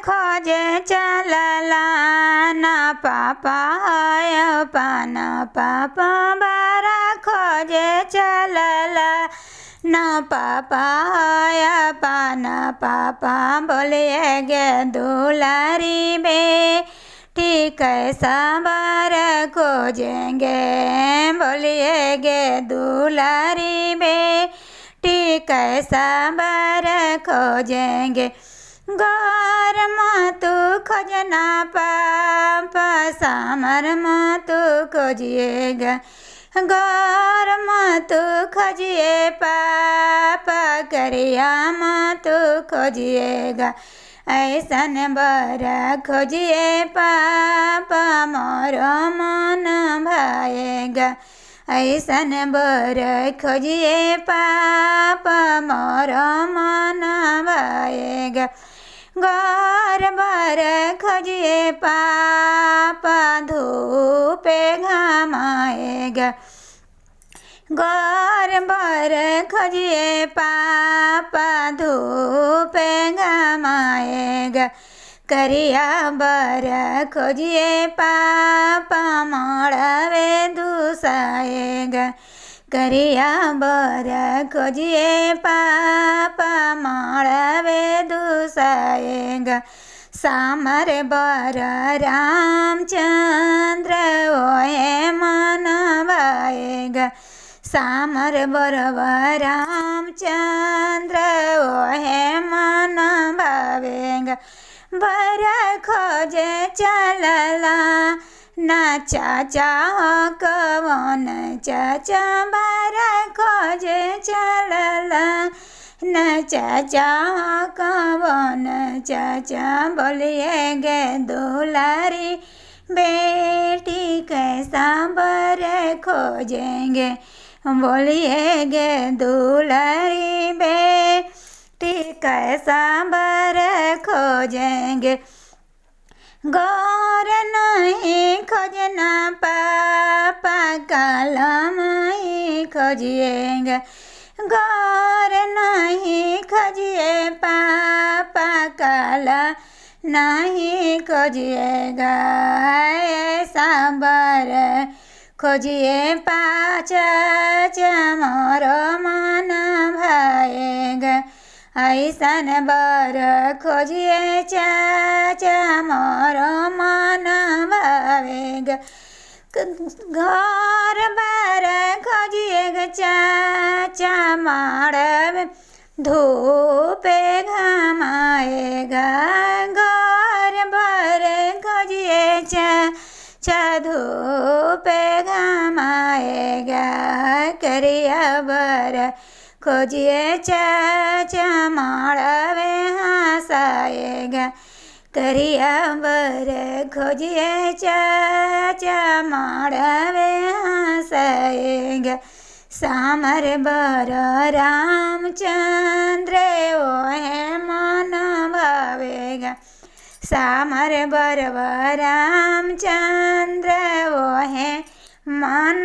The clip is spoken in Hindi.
खोजे चलला न पापाय पान पापा बारा खोजे चलला न पापाय पान पापा बोलिए गे दुलारी बेटी कैसा बर खोजेंगे बोलिए गे दुलारी बेटी कैसा बर खोजेंगे गौर मातु खोजना पापा सामर मातु खोजिएगा गौर मातु खोजिए पापा करिया मातु खोजिएगा ऐसन बर खोजिए पापा मोरो मन भाएगा ऐसन बर खोजिए पापा मोरो मन भाएगा गौर बर खोजिए पापा धूपे घामाएगा गौर बर खोजिए पापा धूपे घामाएगा करिया बर खोजिए पापा मोड़वे दुसाएगा करिया बर खोजिए पापा मोड़वे दुसाएगा सामर बर रामचंद्र ओहे मन भाएगा सामर बर रामचंद्र ओहे मन भावेगा बर खोजे चलला ना चाचा कवन चाचा बर खोजे चलला न चाचा कवन चाचा बोलिए गे दुलारी बेटी कैसा बर खोजेंगे बोलिए गे दुलारी बेटी कैसा बर खोजेंगे गौर नहीं खोजना पापा कलम ही खोजिएगा गौर नहीं खोजिए पापा काला नहीं खोजिएगा ऐसा बर खोजिए पाँच मोरो मन भाएगा ऐसन बर खोजिए चाचा मोरो मन भावेगा घर बर खोजिएगा चाचा माड़व धूपे घामाएगा घर बर खोजिए चाचा धूपे घामाएगा करिया बर खोजिए चाचा माड़वे हंसाएगा करिया बर खोजिए चाचा माड़वे हंसाएगा सामर बर रामचंद्र ओहे मन भावेगा सामर बर रामचंद्र ओहे मन